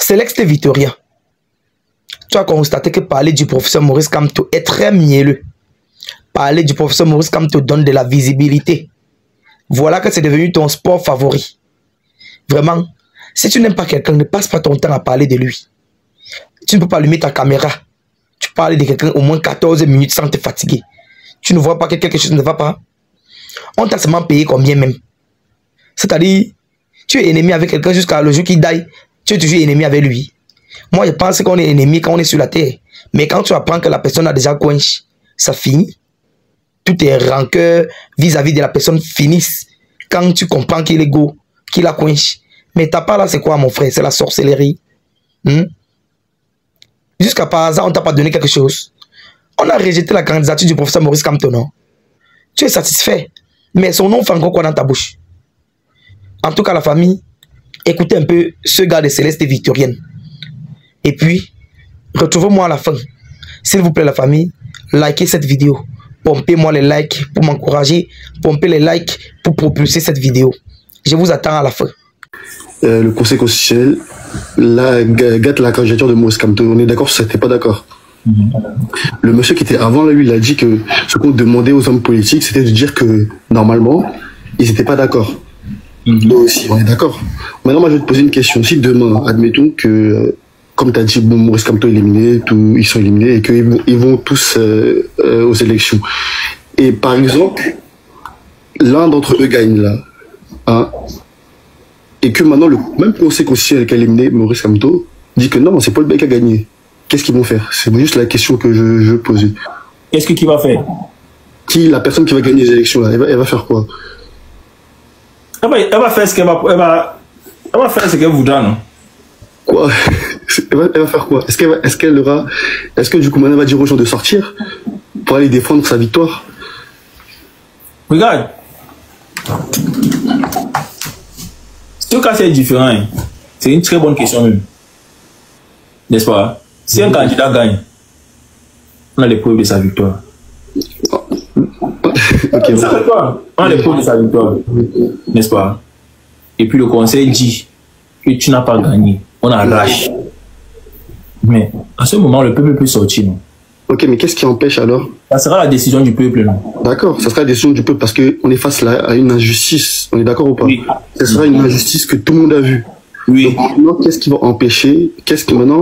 Céleste Victoria, tu as constaté que parler du professeur Maurice Kamto est très mielleux. Parler du professeur Maurice Kamto donne de la visibilité. Voilà que c'est devenu ton sport favori. Vraiment, si tu n'aimes pas quelqu'un, ne passe pas ton temps à parler de lui. Tu ne peux pas allumer ta caméra. Tu parles de quelqu'un au moins 14 minutes sans te fatiguer. Tu ne vois pas que quelque chose ne va pas. On t'a seulement payé combien même. C'est-à-dire, tu es ennemi avec quelqu'un jusqu'à le jour qu'il die. Tu es toujours ennemi avec lui. Moi, je pense qu'on est ennemi quand on est sur la terre. Mais quand tu apprends que la personne a déjà coinché, ça finit. Toutes tes rancœurs vis-à-vis de la personne finissent. Quand tu comprends qu'il est go, qu'il a coinché. Mais ta part là, c'est quoi, mon frère? C'est la sorcellerie. Jusqu'à par hasard, on t'a pas donné quelque chose. On a rejeté la candidature du professeur Maurice Kamto, non? Tu es satisfait. Mais son nom fait encore quoi dans ta bouche? En tout cas, la famille, écoutez un peu ce gars de Céleste Victorienne. Et puis, retrouvez-moi à la fin. S'il vous plaît, la famille, likez cette vidéo. Pompez-moi les likes pour m'encourager. Pompez les likes pour propulser cette vidéo. Je vous attends à la fin. Le Conseil constitutionnel gâte la candidature de Maurice Kamto. On est d'accord sur ça, t'es pas d'accord? Le monsieur qui était avant, là, lui, il a dit que ce qu'on demandait aux hommes politiques, c'était de dire que, normalement, ils n'étaient pas d'accord. Nous aussi, on est d'accord. Maintenant, moi, je vais te poser une question. Si demain, admettons que, comme tu as dit, bon, Maurice Kamto est éliminé, ils sont éliminés et qu'ils vont tous aux élections. Et par exemple, l'un d'entre eux gagne là. Hein, et que maintenant, le même Conseil constitutionnel qui a éliminé Maurice Kamto dit que non, c'est Paul Biya qui a gagné. Qu'est-ce qu'ils vont faire? C'est juste la question que je veux poser. Qu'est-ce qu'il va faire? La personne qui va gagner les élections, là, elle va faire quoi? Elle va faire ce qu'elle va faire ce qu'elle voudra, non? Quoi? Elle va faire quoi? Est-ce que du coup, maintenant, elle va dire aux gens de sortir pour aller défendre sa victoire? Regarde. Ce cas, c'est différent. Hein. C'est une très bonne question même. N'est-ce pas? Si un candidat gagne, on a les preuves de sa victoire. Okay, on a les preuves de sa victoire. N'est-ce pas? Et puis le conseil dit que tu n'as pas gagné. On arrache. Mais à ce moment, le peuple peut sortir. Non? Ok, mais qu'est-ce qui empêche alors? Ça sera la décision du peuple. Non? D'accord, ça sera la décision du peuple parce qu'on est face à une injustice. On est d'accord ou pas? Oui. Ça sera une injustice que tout le monde a vue. Oui. Donc maintenant, qu'est-ce qui va empêcher? Maintenant,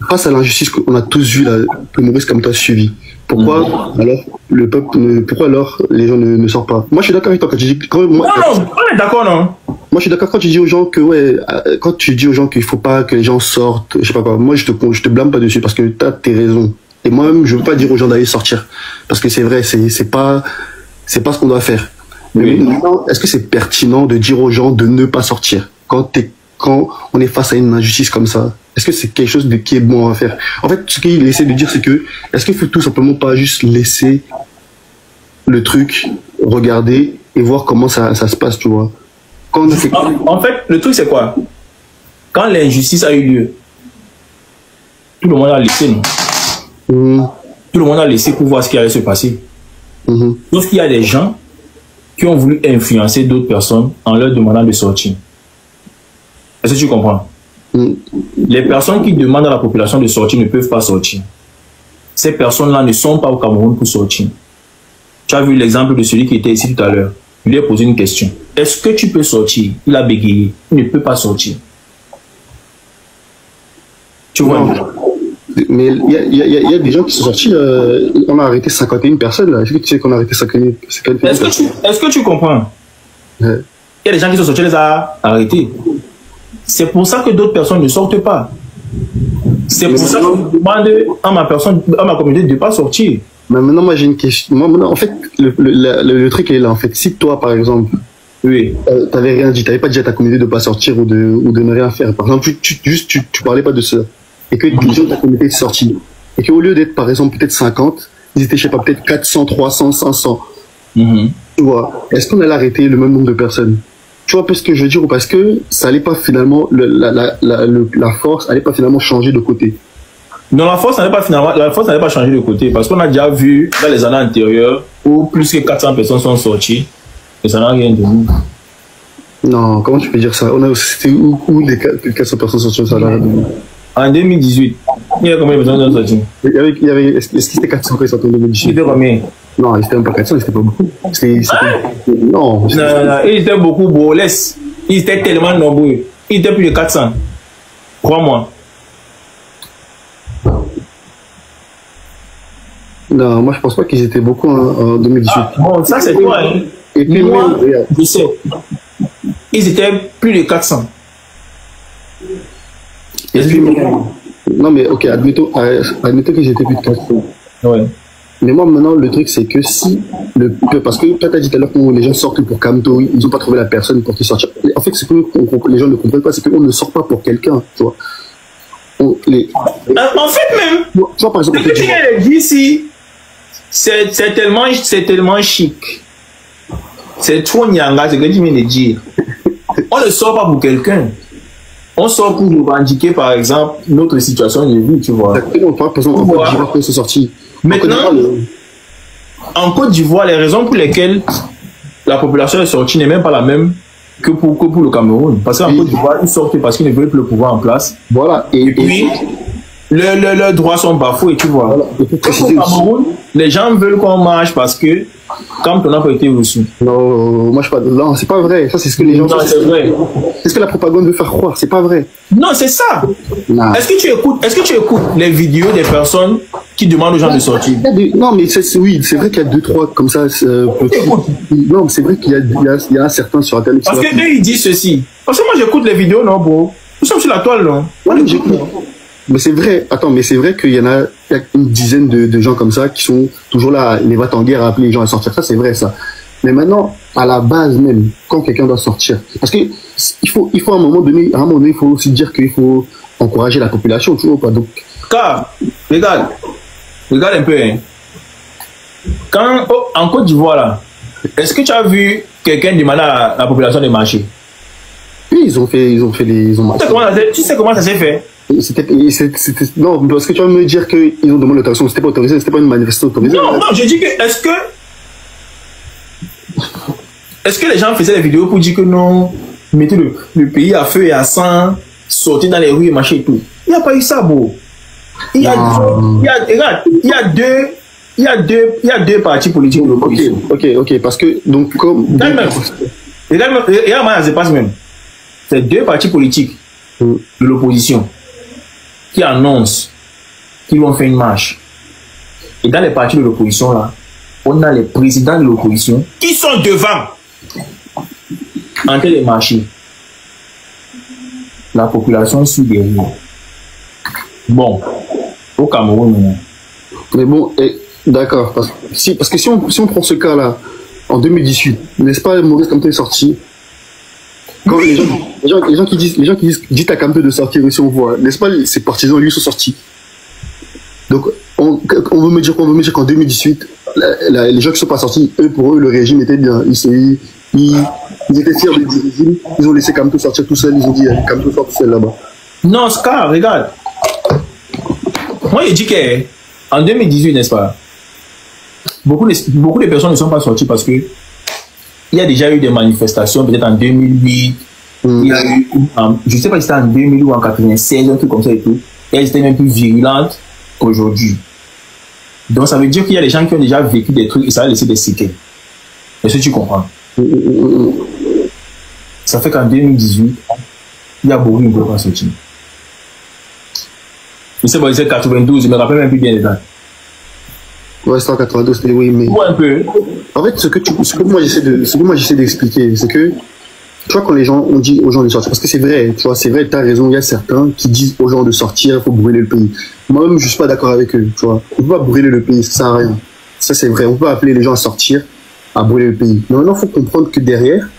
face à l'injustice qu'on a tous vu là, que Maurice Kamto a suivi, pourquoi alors le peuple, pourquoi alors les gens ne sortent pas? Moi, je suis d'accord avec toi quand tu dis. Non, on est d'accord, non? Moi, je suis d'accord quand tu dis aux gens que quand tu dis aux gens qu'il faut pas que les gens sortent, je sais pas quoi. Moi, je te blâme pas dessus parce que t'as tes raisons. Et moi-même, je veux pas dire aux gens d'aller sortir parce que c'est vrai, c'est pas ce qu'on doit faire. Mais maintenant, est-ce que c'est pertinent de dire aux gens de ne pas sortir quand on est face à une injustice comme ça? Est-ce que c'est quelque chose qui est bon à faire? En fait, ce qu'il essaie de dire, c'est que est-ce qu'il faut tout simplement pas juste laisser le truc, regarder et voir comment ça se passe, tu vois? En fait, le truc, c'est quoi? Quand l'injustice a eu lieu, tout le monde a laissé, non? Tout le monde a laissé pour voir ce qui allait se passer. Sauf qu'il y a des gens qui ont voulu influencer d'autres personnes en leur demandant de sortir. Est-ce que tu comprends? Les personnes qui demandent à la population de sortir ne peuvent pas sortir. Ces personnes-là ne sont pas au Cameroun pour sortir. Tu as vu l'exemple de celui qui était ici tout à l'heure. Je lui ai posé une question. Est-ce que tu peux sortir? Il a bégayé. Il ne peut pas sortir. Tu vois? Mais il y a des gens qui sont sortis. On a arrêté 51 personnes. Là. Est-ce que tu sais qu'on a arrêté 51 personnes? Est-ce que tu comprends? Il y a des gens qui sont sortis, les a arrêtés. C'est pour ça que d'autres personnes ne sortent pas. C'est pour ça que je demande à ma communauté de ne pas sortir. Mais maintenant, moi j'ai une question. Maintenant, en fait, le truc est là. En fait, si toi, par exemple, t'avais rien dit, t'avais pas dit à ta communauté de ne pas sortir ou de ne rien faire. Par exemple, tu parlais pas de ça. Et que les gens de ta communauté sont sortis. Et qu'au lieu d'être, par exemple, peut-être 50, ils étaient, je sais pas, peut-être 400, 300, 500. Tu vois, est-ce qu'on allait arrêter le même nombre de personnes? Tu vois un peu ce que je veux dire, ou parce que ça allait pas finalement, la force allait pas finalement changer de côté? Non, la force n'allait pas changer de côté, parce qu'on a déjà vu dans les années antérieures où plus que 400 personnes sont sorties et ça n'a rien donné. Non, comment tu peux dire ça? C'était où les 400 personnes sorties au salaire? En 2018. Il y avait combien de personnes sorties? Est-ce que c'était 400 quand ils sortaient en 2018? C'était combien? Non, c'était même pas 400, c'était pas beaucoup. Non. Non, ils étaient beaucoup beaux. Ils étaient tellement nombreux. Ils étaient plus de 400. Crois-moi. Non, moi je pense pas qu'ils étaient beaucoup en 2018. Ah, bon, ça c'est toi. Hein. Et puis moi, je sais. Ils étaient plus de 400. Et puis, non mais ok, admettons que j'étais plus de 400. Ouais. Mais moi maintenant le truc c'est que si parce que toi t'as dit tout à l'heure que les gens sortent pour Camto, ils n'ont pas trouvé la personne pour qui sortir. En fait c'est que les gens ne comprennent pas, c'est qu'on ne sort pas pour quelqu'un, tu vois. En fait même, tu vois par exemple, ici, c'est tellement chic. C'est trop nyanga, c'est ce que tu viens de dire. On ne sort pas pour quelqu'un. On sort pour revendiquer, par exemple, notre situation de vie, tu vois. Exactement, par exemple, en Côte d'Ivoire, quand ils sont sortis. Maintenant, en Côte d'Ivoire, les raisons pour lesquelles la population est sortie n'est même pas la même que pour le Cameroun. Parce qu'en Côte d'Ivoire, ils sortent parce qu'ils ne veulent plus le pouvoir en place. Voilà. Et puis, leurs droits sont bafoués, tu vois. Voilà. Au Cameroun, les gens veulent qu'on marche parce que quand on n'a pas été reçu. Non, moi je pas. Non, c'est pas vrai. Ça, c'est ce que les gens. Non, c'est vrai. C'est ce que la propagande veut faire croire. C'est pas vrai. Non, c'est ça. Est-ce que tu écoutes les vidéos des personnes qui demandent aux gens de sortir? Non, mais oui, c'est vrai qu'il y a 2-3 comme ça. Non, c'est vrai qu'il y a un certain sur Internet. Parce que eux, ils disent ceci. Parce que moi, j'écoute les vidéos, non, bro. Nous sommes sur la toile, non? Mais c'est vrai, attends, mais c'est vrai qu'il y a une dizaine de gens comme ça qui sont toujours là, les va en guerre à appeler les gens à sortir. Ça, c'est vrai, ça. Mais maintenant, à la base même, quand quelqu'un doit sortir, parce que il faut à un moment donné, il faut aussi dire qu'il faut encourager la population, tu vois, quoi. Donc. Car, regarde un peu, hein. Quand, en Côte d'Ivoire, là, est-ce que tu as vu quelqu'un demander à la population de marcher? Oui, ils ont marché. Tu sais comment ça s'est fait? Non, parce que tu vas me dire qu'ils ont demandé l'autorisation, c'était pas autorisé, c'était pas une manifestation autorisée. Non, je dis que est-ce que les gens faisaient des vidéos pour dire que non, mettez le pays à feu et à sang, sortez dans les rues et marcher et tout. Il n'y a pas eu ça, beau. Il y a deux partis politiques de l'opposition. Ok, parce que donc comme. Regarde, ça se passe même. C'est deux partis politiques de l'opposition qui annoncent qu'ils vont faire une marche. Et dans les partis de l'opposition, là, on a les présidents de l'opposition qui sont devant en train de marcher. La population suit derrière. Bon, au Cameroun. Mais bon, d'accord. Parce que si on prend ce cas-là, en 2018, n'est-ce pas, Maurice Kamto est sorti? Quand les gens qui disent à Kamto de sortir aussi, on voit, n'est-ce pas, ses partisans, lui, sont sortis. Donc, on veut me dire qu'en 2018, les gens qui ne sont pas sortis, pour eux, le régime était bien. Ils étaient fiers du régime, ils ont laissé Kamto sortir tout seul, ils ont dit, Kamto sort tout seul là-bas. Non, Scar, regarde. Moi, je dis qu'en 2018, n'est-ce pas, beaucoup de personnes ne sont pas sorties parce que il y a déjà eu des manifestations, peut-être en 2008, il y a eu, je ne sais pas si c'était en 2000 ou en 96, un truc comme ça et tout, et elles étaient même plus virulentes qu'aujourd'hui. Donc ça veut dire qu'il y a des gens qui ont déjà vécu des trucs et ça a laissé des séquelles. Est-ce que tu comprends? Ça fait qu'en 2018, il y a beaucoup de gens qui sont sortis. Je sais pas, c'est 92, je me rappelle même plus bien les dates. Ouais, c'est en 92, oui, mais. Ouais, un peu. En fait, ce que moi j'essaie d'expliquer, c'est que, tu vois, quand les gens ont dit aux gens de sortir, parce que c'est vrai, tu vois, c'est vrai, t'as raison, il y a certains qui disent aux gens de sortir, il faut brûler le pays. Moi-même, je suis pas d'accord avec eux, tu vois. On peut pas brûler le pays, ça sert à rien. Ça, c'est vrai. On peut appeler les gens à sortir, à brûler le pays. Mais maintenant, il faut comprendre que derrière,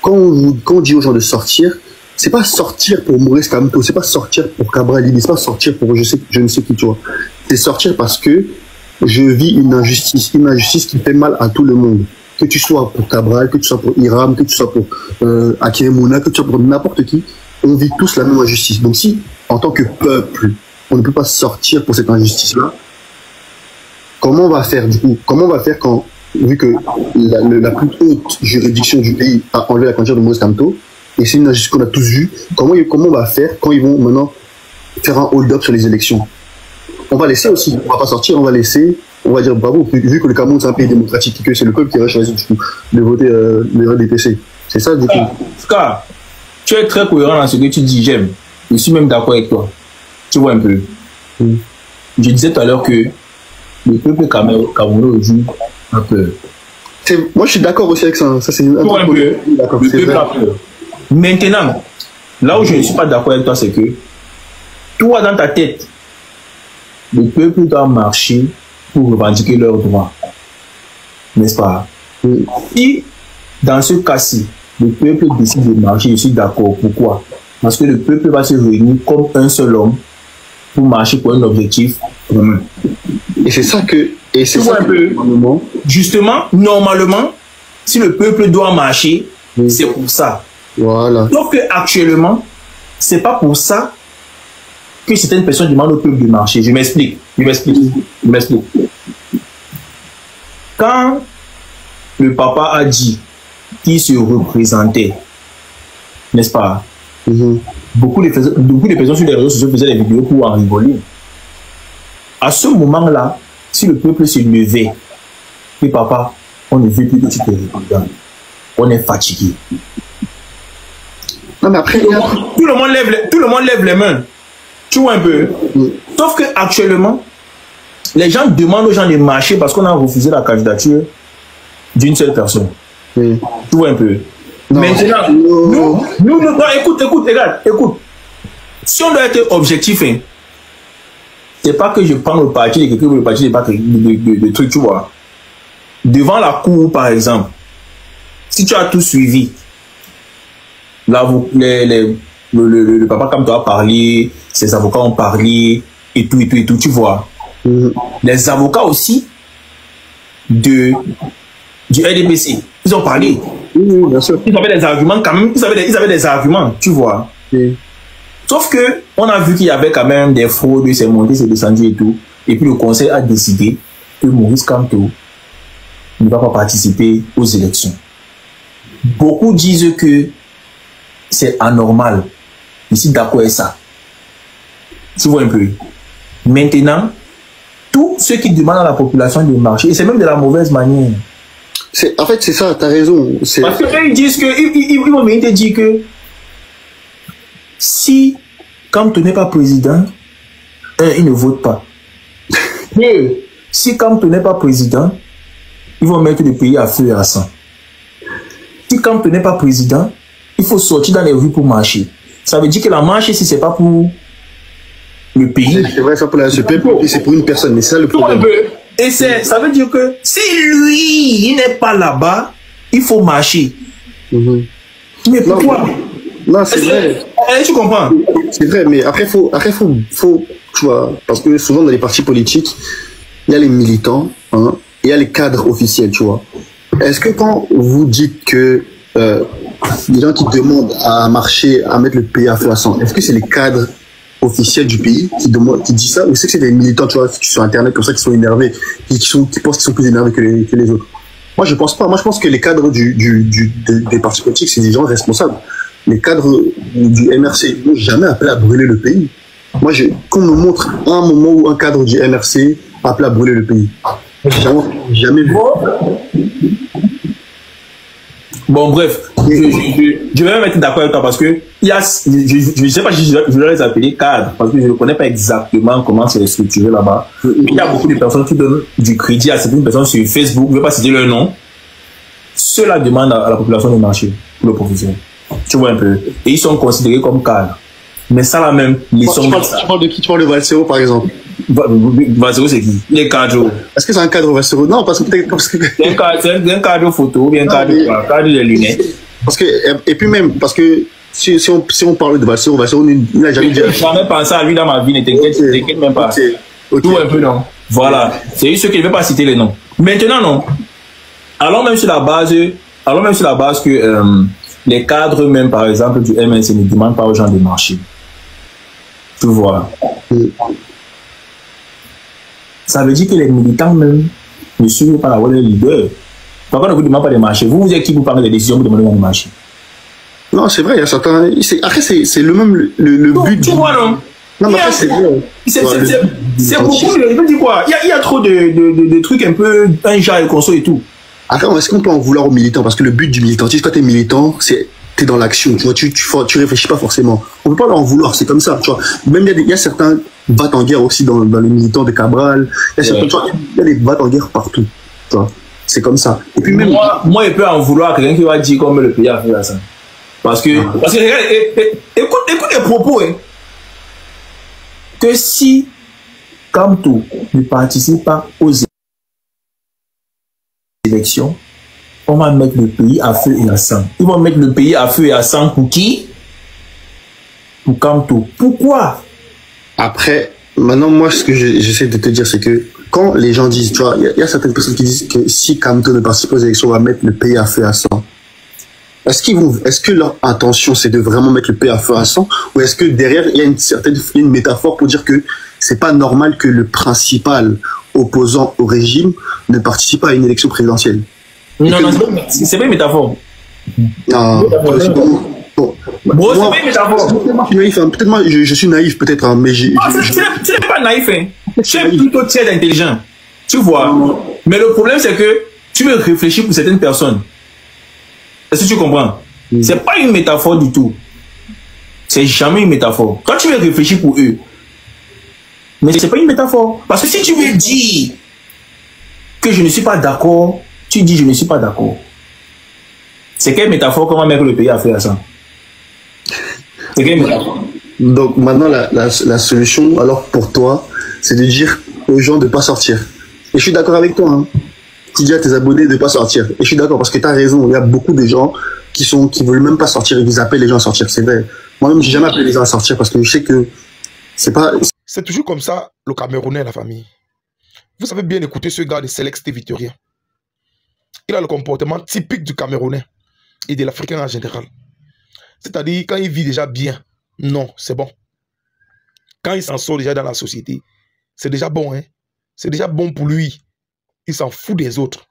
quand on dit aux gens de sortir, c'est pas sortir pour Maurice Kamto, c'est pas sortir pour Cabral Libby, c'est pas sortir pour je ne sais qui, tu vois. C'est sortir parce que je vis une injustice qui fait mal à tout le monde. Que tu sois pour Cabral, que tu sois pour Hiram, que tu sois pour Akimouna, que tu sois pour n'importe qui, on vit tous la même injustice. Donc si, en tant que peuple, on ne peut pas sortir pour cette injustice-là, comment on va faire du coup? Comment on va faire quand vu que la plus haute juridiction du pays a enlevé la candidature de Maurice Kamto, et c'est une injustice qu'on a tous vue, comment on va faire quand ils vont maintenant faire un hold-up sur les élections? On va laisser aussi, on va pas sortir, on va laisser, on va dire bravo, vu que le Cameroun c'est un pays démocratique et que c'est le peuple qui va choisir du coup de voter le RDPC. C'est ça du coup. Car tu es très cohérent dans ce que tu dis, j'aime. Je suis même d'accord avec toi. Tu vois un peu. Je disais tout à l'heure que le peuple camerounais aujourd'hui a peur. Moi je suis d'accord aussi avec ça. Ça c'est un peu. Le peuple a peur. Maintenant, là où je ne suis pas d'accord avec toi, c'est que toi dans ta tête, le peuple doit marcher pour revendiquer leurs droits. N'est-ce pas? Si dans ce cas-ci, le peuple décide de marcher, je suis d'accord. Pourquoi? Parce que le peuple va se réunir comme un seul homme pour marcher pour un objectif commun. Et c'est ça que... Et c'est ça que justement, normalement, si le peuple doit marcher, c'est pour ça. Voilà. Sauf qu'actuellement, c'est pas pour ça que certaines personnes demandent au peuple de marcher. Je m'explique. Quand le papa a dit qu'il se représentait, n'est-ce pas? Beaucoup de personnes sur les réseaux sociaux faisaient des vidéos pour en rigoler. À ce moment-là, si le peuple se levait, et papa, on ne veut plus que tu te représentes. On est fatigué. Non, mais après, tout le monde lève les mains. Tu vois un peu. Sauf qu'actuellement, les gens demandent aux gens de marcher parce qu'on a refusé la candidature d'une seule personne. Tu vois un peu. Non. Maintenant, nous, écoute, regarde, écoute. Si on doit être objectif, hein, c'est pas que je prends le parti de quelqu'un ou le parti de trucs, tu vois. Devant la cour, par exemple, si tu as tout suivi, le papa comme toi a parlé, ses avocats ont parlé, et tout, tu vois. Les avocats aussi du RDPC, ils ont parlé. Bien sûr. Ils avaient des arguments quand même, ils avaient des arguments, tu vois. Sauf que on a vu qu'il y avait quand même des fraudes, c'est monté, c'est descendu et tout. Et puis le conseil a décidé que Maurice Kamto ne va pas participer aux élections. Beaucoup disent que c'est anormal. Je suis d'accord avec ça. Tu vois un peu. Maintenant, tous ceux qui demandent à la population de marcher, et c'est même de la mauvaise manière. En fait, c'est ça, t'as raison. Parce qu'ils disent que, ils vont venir te dire que si Kamto n'est pas président, il ne vote pas. Mais si Kamto n'est pas président, ils vont mettre le pays à feu et à sang. Si Kamto n'est pas président, il faut sortir dans les rues pour marcher. Ça veut dire que la marche ici, c'est pas pour le pays. C'est vrai, c'est pour ce peuple, c'est pour une personne, mais c'est ça le problème. Et ça veut dire que si lui, il n'est pas là-bas, il faut marcher. Mais pourquoi? Non, c'est vrai. Tu comprends? C'est vrai, mais après, faut, tu vois, parce que souvent dans les partis politiques, il y a les militants, hein, et il y a les cadres officiels, tu vois. Est-ce que quand vous dites que les gens qui demandent à marcher, à mettre le pays à feu à sang, est-ce que c'est les cadres officiels du pays qui disent ça, ou c'est que c'est des militants, tu vois, qui sont sur Internet, comme ça, qui sont énervés, qui pensent qu'ils sont plus énervés que les autres? Moi, je pense pas. Moi, je pense que les cadres des partis politiques, c'est des gens responsables. Les cadres du MRC n'ont jamais appelé à brûler le pays. Moi, qu'on me montre un moment où un cadre du MRC a appelé à brûler le pays. Jamais vu. Bon, bref, je vais même être d'accord avec toi parce que je ne sais pas si je vais les appeler cadres parce que je ne connais pas exactement comment c'est structuré là-bas. Il y a beaucoup de personnes qui donnent du crédit à certaines personnes sur Facebook, je ne vais pas citer leur nom. Ceux-là demandent à la population de marcher pour le professionnel. Tu vois un peu. Et ils sont considérés comme cadres. Mais ça, là même, ils sont. Tu parles de qui? Tu parles de Valsero, par exemple? Valsero, c'est qui? Les cadres. Est-ce que c'est un cadre Valsero? Non, parce que. C'est un cadre photo, bien cadre de lunettes. Parce que, et puis même, parce que si on parle de Valsero, il n'a jamais dit. Je n'ai jamais pensé à lui dans ma vie, ne t'inquiète même pas. Tout un peu, non. Voilà. C'est juste ceux qui ne veulent pas citer les noms. Maintenant, non. Allons même sur la base que les cadres, même par exemple, du MNC ne demandent pas aux gens de marcher. Tu vois. Ça veut dire que les militants même ne suivent pas la voie des leaders. Pourquoi ne vous demandez pas de marcher? Vous êtes qui vous parlez des décisions, vous demandez de marcher? Non, c'est vrai, il y a certains. Après, c'est le même le but. Tu vois, non? Non, mais après, c'est vrai. C'est beaucoup. Je veux dire quoi? Il y a trop de trucs un peu un genre de conso et tout. Après, est-ce qu'on peut en vouloir aux militants? Parce que le but du militantisme, quand tu es militant, c'est t'es dans l'action. Tu vois, tu réfléchis pas forcément. On peut pas leur en vouloir, c'est comme ça. Tu vois. Même il y a certains battent en guerre aussi dans les militants de Cabral. Il y a des battent en guerre partout. Tu vois. C'est comme ça. Et puis même moi, je peux en vouloir à quelqu'un qui va dire comme le pays a fait ça. Parce que écoute les propos, hein. Que si Kamto ne participe pas aux élections, on va mettre le pays à feu et à sang. Ils vont mettre le pays à feu et à sang pour qui? Pour Kamto. Pourquoi? Après, maintenant, moi, ce que j'essaie de te dire, c'est que quand les gens disent, tu vois, il y a certaines personnes qui disent que si Kamto ne participe pas aux élections, on va mettre le pays à feu et à sang. Est-ce que leur intention, c'est de vraiment mettre le pays à feu à sang, ou est-ce que derrière, il y a une métaphore pour dire que c'est pas normal que le principal opposant au régime ne participe pas à une élection présidentielle? Non, c'est pas une métaphore. Non, c'est pas une métaphore. Peut-être moi, je suis naïf, peut-être, hein, mais tu n'es pas naïf, hein. Tu es plutôt très intelligent. Tu vois. Mais le problème, c'est que tu veux réfléchir pour certaines personnes. Est-ce que tu comprends? C'est pas une métaphore du tout. C'est jamais une métaphore. Quand tu veux réfléchir pour eux, mais c'est pas une métaphore. Parce que si tu veux dire que je ne suis pas d'accord, tu dis je ne suis pas d'accord. C'est quelle métaphore? Comment mettre le pays à faire ça? C'est quelle métaphore? Donc maintenant, la solution, alors pour toi, c'est de dire aux gens de ne pas sortir. Et je suis d'accord avec toi, hein. Tu dis à tes abonnés de ne pas sortir. Et je suis d'accord parce que tu as raison. Il y a beaucoup de gens qui veulent même pas sortir et qui appellent les gens à sortir. C'est vrai. Moi-même, j'ai jamais appelé les gens à sortir parce que je sais que c'est pas. C'est toujours comme ça, le Camerounais, la famille. Vous savez bien écouter ce gars de Céleste Victorien. Il a le comportement typique du Camerounais et de l'Africain en général. C'est-à-dire, quand il vit déjà bien, non, c'est bon. Quand il s'en sort déjà dans la société, c'est déjà bon, hein. C'est déjà bon pour lui. Il s'en fout des autres.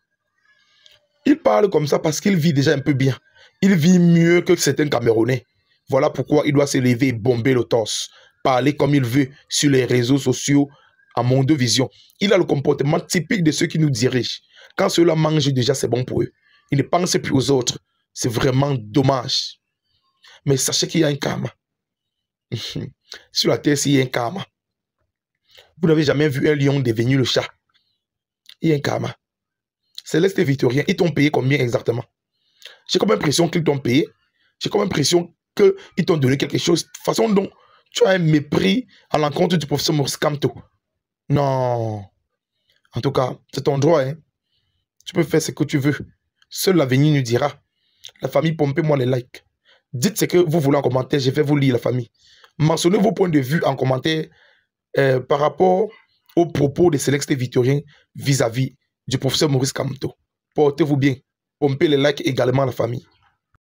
Il parle comme ça parce qu'il vit déjà un peu bien. Il vit mieux que certains Camerounais. Voilà pourquoi il doit se lever et bomber le torse. Parler comme il veut sur les réseaux sociaux à Monde Vision. Il a le comportement typique de ceux qui nous dirigent. Quand ceux-là mangent déjà, c'est bon pour eux. Ils ne pensent plus aux autres. C'est vraiment dommage. Mais sachez qu'il y a un karma. Sur la terre, il y a un karma. Vous n'avez jamais vu un lion devenir le chat. Il y a un karma. Céleste et Victorien, ils t'ont payé combien exactement? J'ai comme l'impression qu'ils t'ont payé. J'ai comme l'impression qu'ils t'ont donné quelque chose. De toute façon, dont tu as un mépris à l'encontre du professeur Maurice Kamto. Non. En tout cas, c'est ton droit, hein. Tu peux faire ce que tu veux. Seul l'avenir nous dira. La famille, pompez-moi les likes. Dites ce que vous voulez en commentaire. Je vais vous lire, la famille. Mentionnez vos points de vue en commentaire par rapport aux propos de Céleste Victorien vis-à-vis du professeur Maurice Kamto. Portez-vous bien. Pompez les likes également, la famille.